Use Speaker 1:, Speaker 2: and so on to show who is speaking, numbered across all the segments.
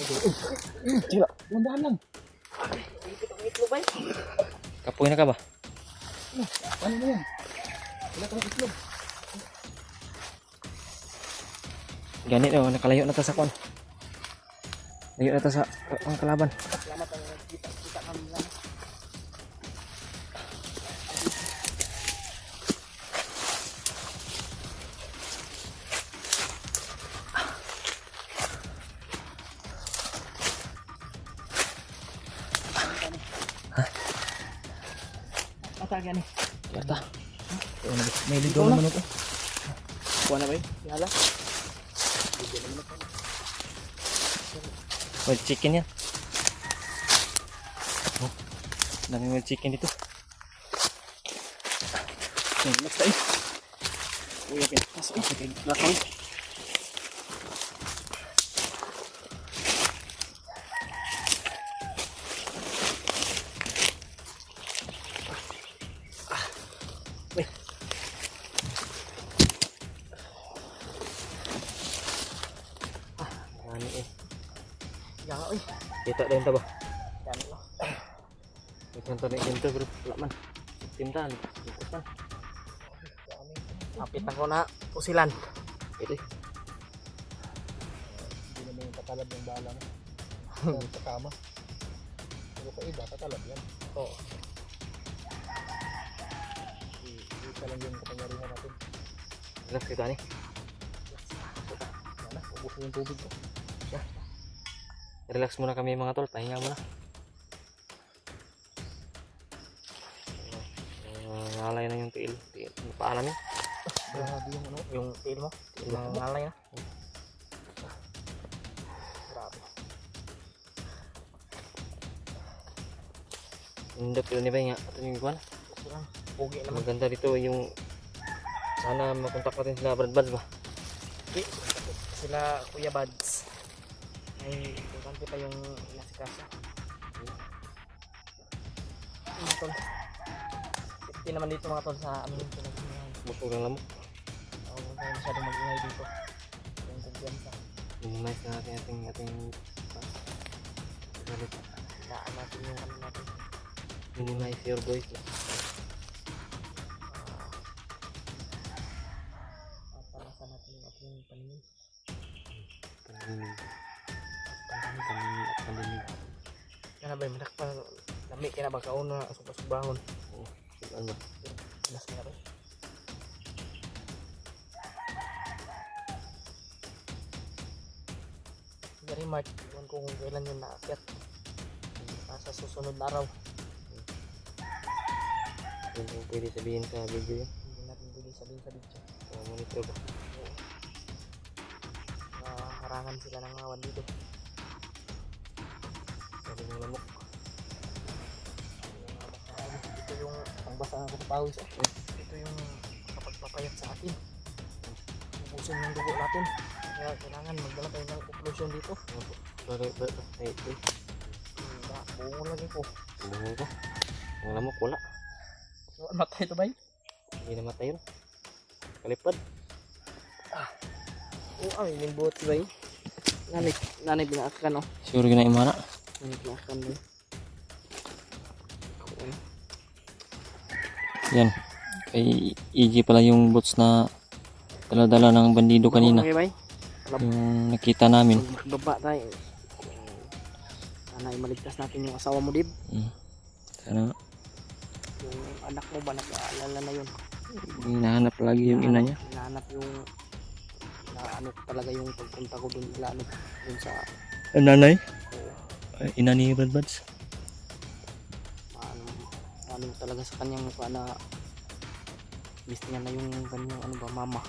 Speaker 1: Sila, landahan lang.
Speaker 2: Kapoy na ka ba?
Speaker 1: Ano mo yan? Wala kang itlog.
Speaker 2: Ganit oh, nakalayo na ta sa kon. Layo na ta sa ang kalaban.
Speaker 1: Salamat ang kita kami lang. Atag yan eh.
Speaker 2: Yata.
Speaker 1: May ligaw naman ito.
Speaker 2: Kuha na ba yun?
Speaker 1: Yala.
Speaker 2: Wild chicken yan. Oh, daming wild chicken dito.
Speaker 1: Next time. Uy, okay. Pasok. Okay, lakaw. Uy.
Speaker 2: Marami eh.
Speaker 1: Yan, uy.
Speaker 2: Kita din ta ba?
Speaker 1: Yan, uy.
Speaker 2: Ito na ito bro. Wala man. Tinta. Ito man.
Speaker 1: Kapitan ko na usilan.
Speaker 2: Ito.
Speaker 1: Hindi naman yung tatalab yung bala mo. Sa tama. Pero sa iba, tatalab yan. Oo. Isa lang yung kapangyarihan natin.
Speaker 2: Relax kita ni.
Speaker 1: Yan na, ubos yung tubig ko.
Speaker 2: Relax muna kami mga tol. Pahinga muna. Ngalay na yung tiil. Paan namin.
Speaker 1: Grabe yung ano, yung tail mo. Ngalay na. Grabe.
Speaker 2: Indot yun ni ba nga. Ito yung kuwan.
Speaker 1: Pugi naman.
Speaker 2: Maganda dito yung sana makontak natin sila Brad Buds ba?
Speaker 1: Sila Kuya Buds. Ay, importante pa yung nasikasa. Mga tol. 50 naman dito mga tol sa amin.
Speaker 2: Busog lang lamok.
Speaker 1: Huwag tayo masyadong mag-ingay dito. Yung kumpiyansa.
Speaker 2: Minimize na natin ating
Speaker 1: Daan natin yung ano natin.
Speaker 2: minimize your voice.
Speaker 1: Papalasan natin yung ating paningin.
Speaker 2: Pandinig. Pandinig at pandinig.
Speaker 1: Yan na ba yung manak pa. Lami ka na ba kauna asubahon.
Speaker 2: Oo. Saan ba?
Speaker 1: Pinas ka na ba? Very much. Iwan ko kung kailan yun naakyat. Sa susunod na araw.
Speaker 2: Yun yung pwede sabihin sa video yun.
Speaker 1: Hindi natin pwede sabihin sa video.
Speaker 2: Sa monitor ba?
Speaker 1: Harangan sila ng awan dito.
Speaker 2: Sabi ng lamok.
Speaker 1: Ito yung pangbasa ako sa pawis. Ito yung kapagpapayat sa atin. Ubusin yung dugo natin. Kaya kailangan magdala tayo ng occlusion dito. Bungo lagi ko.
Speaker 2: Bungo ko. Ang lamok wala.
Speaker 1: Matay ito ba yun?
Speaker 2: Hindi na matay yun. Kalipad.
Speaker 1: Oo, ay limbot ba yun? Nanay binaakan o.
Speaker 2: Sure yun na imana.
Speaker 1: Nanay binaakan ba yun?
Speaker 2: Yan. Kay EG pala yung bots na dala-dala ng bandido kanina.
Speaker 1: Okay ba yun?
Speaker 2: Yung nakita namin.
Speaker 1: Magbaba tayo. Sana ay maligtas natin yung asawa mo, Dib.
Speaker 2: Sana
Speaker 1: Yung anak mo ba nag-aalala na yun?
Speaker 2: hinahanap lagi yung ina niya.
Speaker 1: Hinahanap yung ano talaga yung pagpunta ko dun ila ano dun sa
Speaker 2: Nanay? Ina ni Brad Buds?
Speaker 1: ano talaga sa kanyang na miss niya na yung kanyang ano ba mama.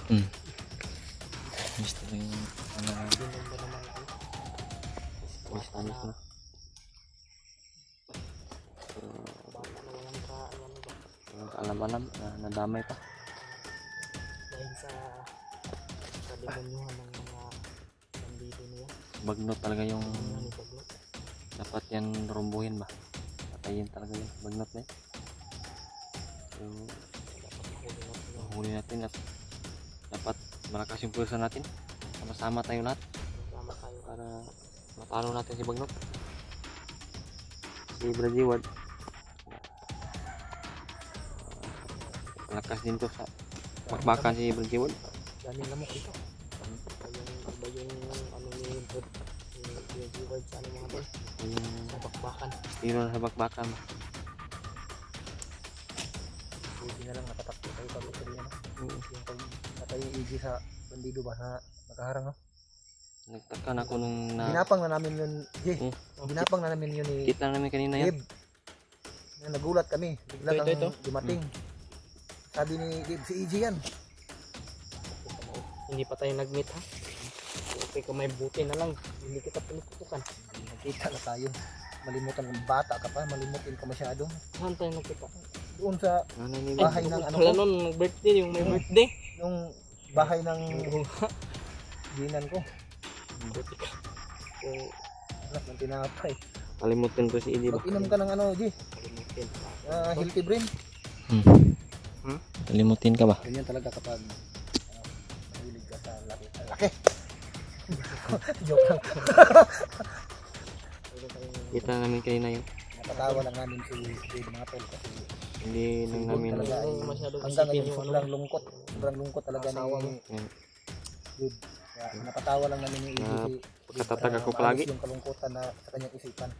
Speaker 2: Miss talaga yung
Speaker 1: Yun lang ba naman ano?
Speaker 2: miss na miss na.
Speaker 1: Bata na walang ka ano ba?
Speaker 2: Walang kaalam-alam na nadamay pa.
Speaker 1: Dahil sa demonyohan ng mga bandido niya.
Speaker 2: Bagnot talaga yung
Speaker 1: Ano baglot?
Speaker 2: dapat yan rumbuhin ba? Patayin talaga yun. Bagnot na yun. So, huli natin at dapat malakas yung pulsa natin. Sama-sama tayo lahat
Speaker 1: Sama tayo
Speaker 2: para matalo natin si Bagnot. Si Brad Jeward. Lakas din to sa bakbakan si Brad Jeward.
Speaker 1: Daming lamok dito. Iba yung ano ni Brad. Yung Jeward sa ano mga tol.
Speaker 2: Yung
Speaker 1: Sa bakbakan.
Speaker 2: tiro na sa bakbakan.
Speaker 1: Buti na lang nakatakbo tayo pag ito rin. Yung pag natay EG sa bandido ba sa nakaharang no?
Speaker 2: Nagtaka na ako nung
Speaker 1: Ginapang na namin yun. Ginapang na namin yun ni
Speaker 2: kita namin kanina yan.
Speaker 1: Dib. Nagulat kami. Bigla
Speaker 3: Ito.
Speaker 1: kang dumating. Sabi ni Dib, si EG yan.
Speaker 3: Hindi pa tayo nag-meet ha. Okay kung may buti na lang. Hindi kita pinuputukan.
Speaker 1: Nakita na tayo. Malimutan ng bata ka pa. Malimutin ka masyado.
Speaker 3: Saan tayo nagkita?
Speaker 1: Doon sa
Speaker 2: Ano ni
Speaker 1: bahay ng ano
Speaker 3: Wala
Speaker 1: ko.
Speaker 3: nun, nag-birthday. Yung may birthday.
Speaker 1: Yung bahay ng ginan ko.
Speaker 3: Buti ka. So,
Speaker 1: Anak ng tinapay.
Speaker 2: Kalimutan ko si Idi ba?
Speaker 1: Mag-inom ka ng ano, G.
Speaker 3: kalimutin.
Speaker 1: Healthy brain.
Speaker 2: Kalimutin ka ba?
Speaker 1: Ganyan talaga kapag mahilig ka sa laki. Laki! Joke lang.
Speaker 2: Kita namin kanina yun.
Speaker 1: Napatawa lang namin si Dave mga tol kasi
Speaker 2: Hindi nang namin
Speaker 1: talaga ay
Speaker 3: Masyado
Speaker 1: hanggang
Speaker 3: isipin
Speaker 1: ngayon
Speaker 3: yung
Speaker 1: sobrang lungkot. Sobrang lungkot talaga
Speaker 3: Asawa mo.
Speaker 1: ni
Speaker 2: Yan.
Speaker 1: Dave. Kaya napatawa lang namin ni
Speaker 2: Na
Speaker 1: Dave si
Speaker 2: pagkatatag
Speaker 1: para
Speaker 2: ako
Speaker 1: maalis
Speaker 2: palagi.
Speaker 1: yung kalungkutan na sa kanyang isipan.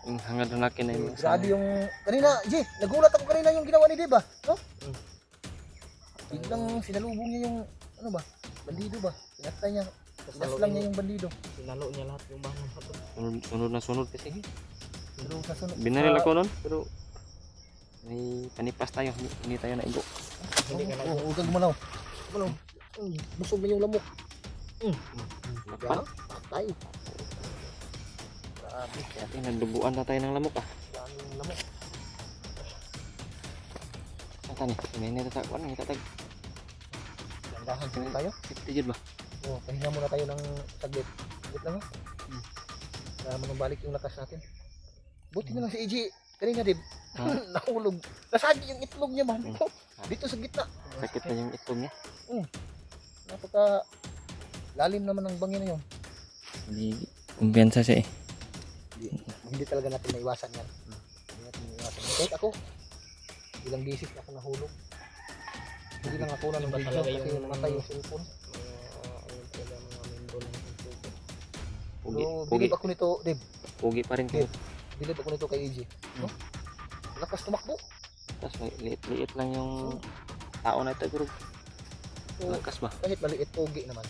Speaker 2: Yung hangad na nakin na yung
Speaker 1: Grabe yung kanina, G, nagulat ako kanina yung ginawa ni Dave ba? No? Biglang sinalubong niya yung ano ba? Bandido ba? Pinatay niya. Pinaslang niya yung bandido.
Speaker 3: Sinalo niya lahat yung bangon sa to.
Speaker 2: sunod na sunod kasi.
Speaker 1: Pero sa sunod.
Speaker 2: Binaril ako nun pero may panipas tayo. Hindi tayo naigo.
Speaker 3: Hindi ka
Speaker 1: Oo, huwag kang gumalaw. Gumalaw. Busog na yung lamok.
Speaker 2: Nakpan.
Speaker 1: Patay. Grabe.
Speaker 2: Dati nagdubuan na tayo ng lamok ah.
Speaker 1: Daming lamok.
Speaker 2: Saan ni? May natatakwan. Nagtatag.
Speaker 1: Landahan sila tayo.
Speaker 2: 50 jud ba?
Speaker 1: Oo, pahinga muna tayo ng saglit. Saglit lang ha. Para manubalik yung lakas natin. Buti na lang si EJ. Kanina Dib. Nahulog. Nasagi yung itlog niya man. Dito sa gitna.
Speaker 2: Sakit na yung itlog niya.
Speaker 1: Napaka lalim naman ng bangin na yun.
Speaker 2: Hindi kumpiyansa siya eh.
Speaker 1: Hindi talaga natin naiwasan yan. Hindi natin naiwasan yan. Kahit ako, ilang beses na ako nahulog. Hindi lang ako lang ng
Speaker 3: Iba
Speaker 1: video
Speaker 3: talaga
Speaker 1: kasi
Speaker 3: yung-
Speaker 1: namatay yung cellphone.
Speaker 3: Ayun talaga mga membro ng Facebook.
Speaker 2: Pugi.
Speaker 1: So,
Speaker 2: Pugi.
Speaker 1: bilib ako nito, Dib.
Speaker 2: Pugi pa rin kayo.
Speaker 1: Bilib ako nito kay EJ. No? Lakas tumakbo.
Speaker 2: Tapos may liit-liit lang yung tao na ito bro.
Speaker 1: So,
Speaker 2: Lakas ba?
Speaker 1: kahit maliit, pogi naman.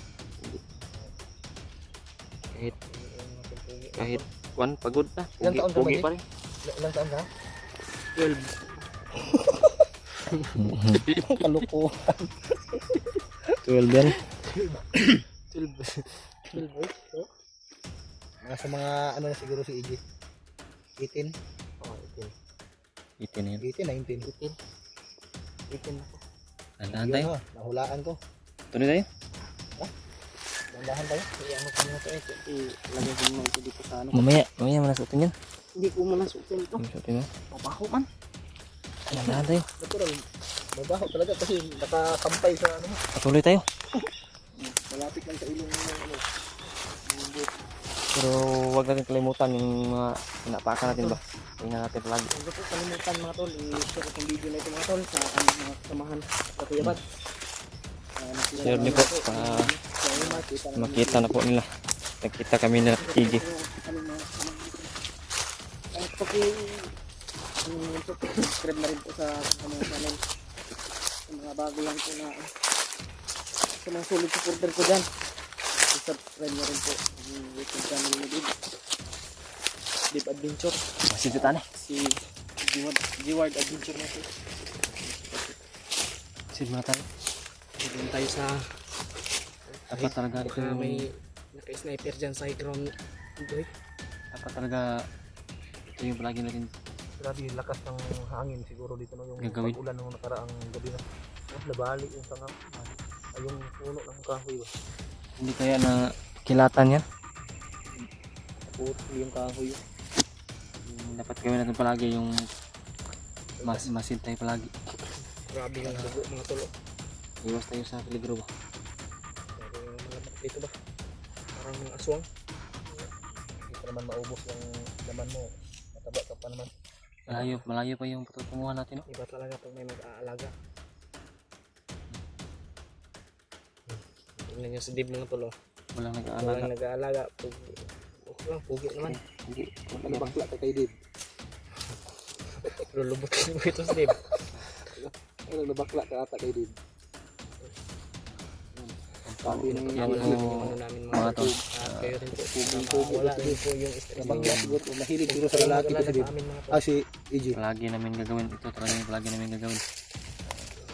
Speaker 2: Kahit one pagod na.
Speaker 1: Ilang taon ka ba,
Speaker 2: Pugi
Speaker 1: Jay?
Speaker 2: pa rin.
Speaker 1: Ilang taon ka?
Speaker 3: 12.
Speaker 1: Kalukuhan.
Speaker 2: 12 yan.
Speaker 3: 12. 12 boy.
Speaker 1: Mga sa mga ano na siguro si EJ. 18,
Speaker 3: Oh,
Speaker 2: 18 na yun.
Speaker 1: 18, 19.
Speaker 3: 18. 18 ako.
Speaker 2: Tandaan
Speaker 1: Yun
Speaker 2: tayo.
Speaker 1: ha, nahulaan ko.
Speaker 2: Tuloy tayo.
Speaker 1: Dandahan tayo.
Speaker 3: Kaya ano ko muna ito eh. Ilagay ko muna ito dito sa ano.
Speaker 2: Mamaya mo nasuotin yan.
Speaker 3: Hindi ko muna suotin ito.
Speaker 2: Nasuotin mo.
Speaker 3: Mabaho man.
Speaker 2: Tandaan tayo.
Speaker 1: Natural. Mabaho talaga kasi nakakampay sa ano.
Speaker 2: Patuloy tayo.
Speaker 1: Malapit lang sa ilong ng ano.
Speaker 2: Pero huwag natin kalimutan yung mga pinapakan natin ba. Tingnan natin palagi.
Speaker 3: Huwag ko kalimutan mga tol. I-share itong video na ito mga tol sa aming mga kasamahan sa Kuya Bad.
Speaker 2: Share niyo po para makita na po nila. Nakita kami na EJ.
Speaker 3: At subscribe na rin po sa aming channel. Sa mga bago lang po na sa mga solid supporter ko dyan. Subscribe na rin po ang YouTube channel ni Dib. Dib Adventure.
Speaker 2: Masih kita nih.
Speaker 3: Si G-Ward Adventure na po.
Speaker 2: Sino mata.
Speaker 3: Doon tayo sa
Speaker 2: Dapat talaga ito
Speaker 3: baka
Speaker 2: yung
Speaker 3: may naka-sniper dyan sa high ground. Boy.
Speaker 2: dapat talaga ito yung palagi natin
Speaker 1: Grabe yung lakas ng hangin siguro dito no, yung
Speaker 2: Gagawin.
Speaker 1: pag-ulan ng nakaraang gabi na. Nabali yung sanga. Ay yung puno ng kahoy ba.
Speaker 2: hindi kaya na kilatan yan.
Speaker 1: Putol yung kahoy.
Speaker 2: Yung dapat gawin natin palagi yung masintay palagi.
Speaker 3: Grabe yung dugo mga tolo.
Speaker 2: Iwas tayo sa peligro ba.
Speaker 3: Grabe yung mga dito ba? Parang mga aswang.
Speaker 1: pa naman maubos yung laman mo. Mataba ka pa naman.
Speaker 2: Malayo pa yung patutunguhan natin, no?
Speaker 3: Iba talaga pag may mag-aalaga. Tingnan nyo si Dib mga tol, oh.
Speaker 2: Walang nag-aalaga.
Speaker 3: Walang nag-aalaga. Okay lang, pugi naman.
Speaker 2: Hindi.
Speaker 1: Ano bakla ka kay Dib?
Speaker 3: Lulubutin mo ito si Dib.
Speaker 1: Ano nabakla ka ata kay Dib? Sabi ng
Speaker 2: Yan
Speaker 3: Wala
Speaker 2: po,
Speaker 3: yung ano namin
Speaker 2: mga tol.
Speaker 3: At kayo rin po.
Speaker 1: Pugi.
Speaker 3: Wala din po yung stress.
Speaker 1: Nabakla siguro. Mahilig siguro sa lalaki ko si Dib.
Speaker 3: Amin mga tol.
Speaker 1: Ah, si EJ.
Speaker 2: Palagi namin gagawin. Ito talaga yung palagi namin gagawin.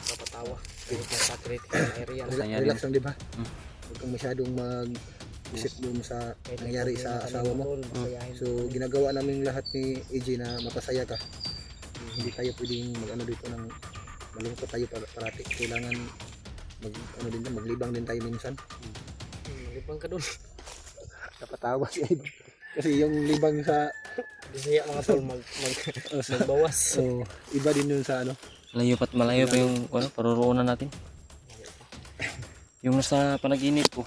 Speaker 3: Papatawa. Pero kung sa critical area.
Speaker 2: Masaya
Speaker 1: Relax lang, di ba?
Speaker 2: Hmm.
Speaker 1: Huwag kang masyadong mag-isip dun sa
Speaker 3: Kahit
Speaker 1: nangyari
Speaker 3: ikaw
Speaker 1: sa
Speaker 3: din
Speaker 1: asawa mo.
Speaker 3: tol, masayahin
Speaker 1: So, ginagawa namin lahat ni EJ na mapasaya ka. Hindi tayo pwedeng mag-ano dito ng malungkot tayo parati. Kailangan maglibang din tayo minsan.
Speaker 3: Malibang ka dun.
Speaker 1: Napatawa si Ed. Kasi yung libang sa
Speaker 3: Bisaya mga tol magbawas.
Speaker 1: so, iba din yun sa ano.
Speaker 2: Malayo pa yung paruroonan natin. Yung nasa panaginip ko,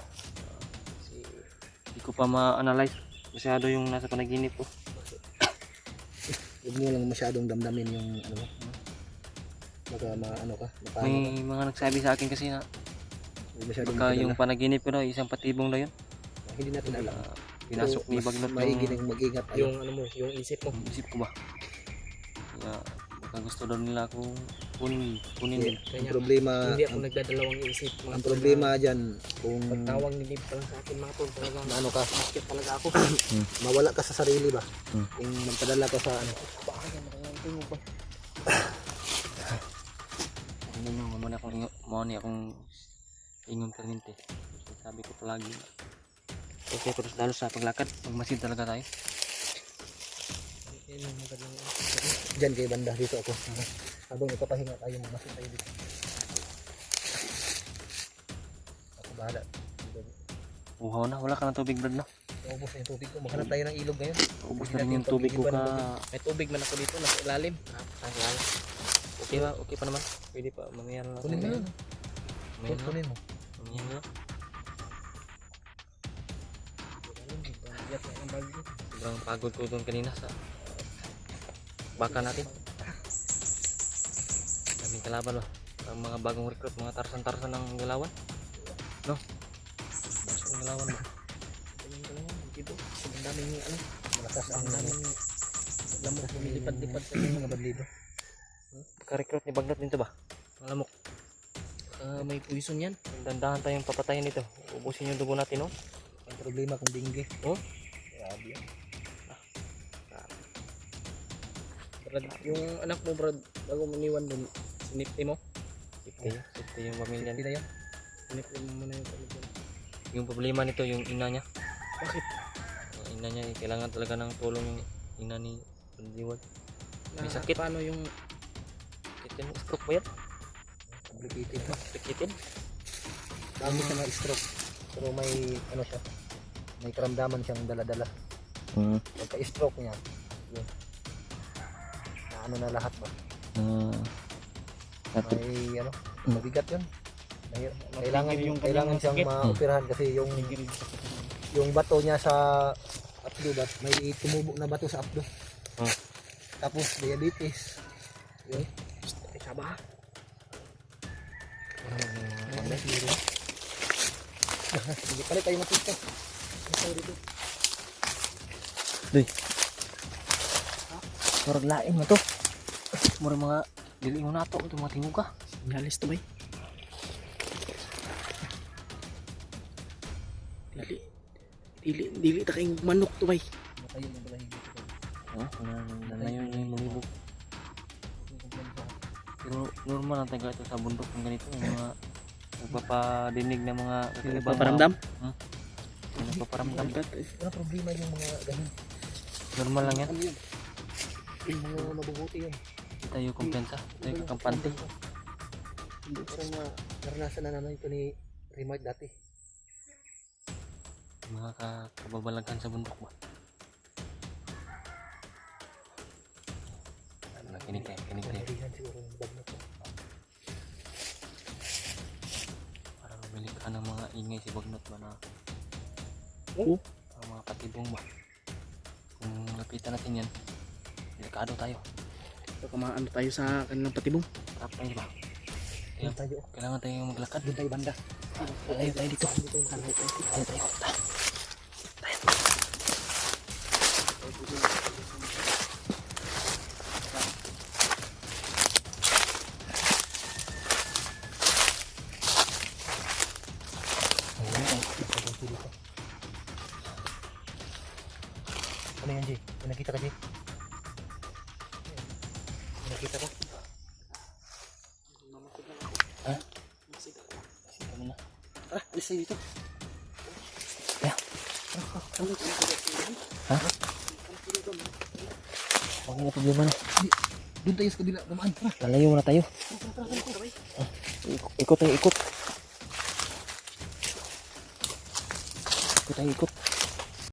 Speaker 2: hindi ko pa ma-analyze masyado yung nasa panaginip ko.
Speaker 1: Huwag mo lang masyadong damdamin yung ano mo. Baka maano ka.
Speaker 2: May mga nagsabi sa akin kasi na
Speaker 1: Huwag masyadong
Speaker 2: baka yung
Speaker 1: magalala.
Speaker 2: panaginip ko daw isang patibong na yun.
Speaker 1: Hindi natin alam.
Speaker 2: Pinasok ni
Speaker 1: Mas
Speaker 2: Bagnot
Speaker 1: maigi
Speaker 2: yung
Speaker 1: nang mag-ingat tayo.
Speaker 3: Yung ano mo, yung isip mo.
Speaker 2: isip ko ba. Kaya baka gusto daw nila akong kunin din.
Speaker 1: Ang problema,
Speaker 3: Hindi ako nagdadalawang isip. Mga
Speaker 1: ang
Speaker 3: tol,
Speaker 1: problema dyan, kung
Speaker 3: na Pagtawag ni Dib pa lang sa akin mga tol. Talagang
Speaker 1: ano ka,
Speaker 3: basket talaga ako.
Speaker 1: mawala ka sa sarili ba?
Speaker 2: Hmm.
Speaker 1: Kung magpadala ka sa ano.
Speaker 3: Baka yan, nakangantay mo ba?
Speaker 2: Ano nyo, mamani akong ingon permente. Sabi ko palagi. Okay, pero lalo sa paglakad, magmasid talaga tayo.
Speaker 3: Yan yung magandang
Speaker 1: Dyan kay banda, dito ako. Habang ipapahinga tayo, masin tayo dito. Ako bahala.
Speaker 2: Uhaw na, wala ka ng tubig, Brad, no?
Speaker 1: Naubos na yung tubig ko. Maghanap tayo ng ilog ngayon.
Speaker 2: Ubus
Speaker 1: Hindi
Speaker 2: na rin
Speaker 1: natin
Speaker 2: yung tubig ko
Speaker 1: pag-iiban ng
Speaker 2: ka.
Speaker 3: May tubig man ako dito, nasa ilalim. Okay ba? Okay pa naman. Pwede pa, mamaya na lang.
Speaker 1: Kunin mo yun.
Speaker 2: Mamaya na.
Speaker 1: Kunin mo.
Speaker 2: Mamaya na. Sobrang pagod ko doon kanina sa baka natin. Daming kalaban, no? Ang mga bagong recruit, mga tarsan-tarsan ng Galawan. No? Masuk ng Galawan, no?
Speaker 3: Dito, ang daming ano,
Speaker 1: Malakas ang
Speaker 3: ang daming lamok lumilipad-lipad sa mga
Speaker 1: mga bandido.
Speaker 2: Ka-recruit ni Bagnot dito ba? Ang lamok.
Speaker 3: may poison yan.
Speaker 2: Dandahan tayong papatayin dito. Ubusin yung dugo natin, no?
Speaker 1: Ang problema kung dingge.
Speaker 2: Oh?
Speaker 1: Grabe yan.
Speaker 3: Brad, yung anak mo Brad, bago maniwan dun, sinipti mo.
Speaker 2: Safety yung pamilya
Speaker 1: Hindi
Speaker 2: niya.
Speaker 1: na yan.
Speaker 3: Sinipti mo muna yung pamilya.
Speaker 2: Yung problema nito, yung ina niya.
Speaker 3: Bakit?
Speaker 2: Yung ina niya, kailangan talaga ng tulong yung ina ni Bandiwag. May sakit.
Speaker 3: Paano yung
Speaker 2: Sakit yung stroke ba yan?
Speaker 1: Complicated.
Speaker 2: Complicated.
Speaker 1: Dami siya na stroke. Pero may ano siya. May karamdaman siyang dala-dala. Pagka-stroke niya. Yun. Na ano na lahat ba? May ano, mabigat yun. Kailangan siyang maoperahan kasi yung bato niya sa abdo, may tumubo na bato sa abdo. Tapos diabetes. Yun.
Speaker 3: Saba?
Speaker 1: Hindi pala tayo matuto.
Speaker 2: Murag lain mo to. Murag mga dilingon na to. Ito mga tingog ka.
Speaker 3: Nyalis to bay. Dili ta kayong manok to bay.
Speaker 1: Tayo ng balahibo.
Speaker 2: Nanayon yung malibog. Pero normal ang taga ito sa bundok ng ganito. Yung mga nagpapadinig ng mga kakaibang
Speaker 3: Paparamdam?
Speaker 2: Yung nagpaparamdam.
Speaker 1: Wala problema yung mga ganun.
Speaker 2: Normal lang yan.
Speaker 1: Ano yun? Yung mga mabubuti yun.
Speaker 2: Hindi tayo kumpensa. Hindi tayo kakampante.
Speaker 1: Hindi ko na naranasan na naman ito ni Remark dati.
Speaker 2: Mga kababalaghan sa bundok ba? Kinig tayo.
Speaker 1: Kanalihan siguro yung bag na ito.
Speaker 2: Para bumili ka ng mga ingay si Bagnot ba na
Speaker 3: Oo.
Speaker 2: ang mga katibong ba? Kung lapitan natin yan, delikado tayo.
Speaker 3: Baka maano tayo sa kanilang patibong.
Speaker 2: Harap tayo ba?
Speaker 1: Doon tayo.
Speaker 2: Kailangan tayo maglakad.
Speaker 1: Doon tayo banda.
Speaker 2: Tayo tayo dito. Tayo tayo.
Speaker 1: Ano yan, Jay? May nakita ka, Jay? May nakita ka?
Speaker 3: Tara, alis tayo dito.
Speaker 2: Okay na problema na.
Speaker 1: Doon tayo sa kabila. Namaan. Tara.
Speaker 2: Lalayo muna tayo. Ikot tayo, ikot. Ikot tayo, ikot.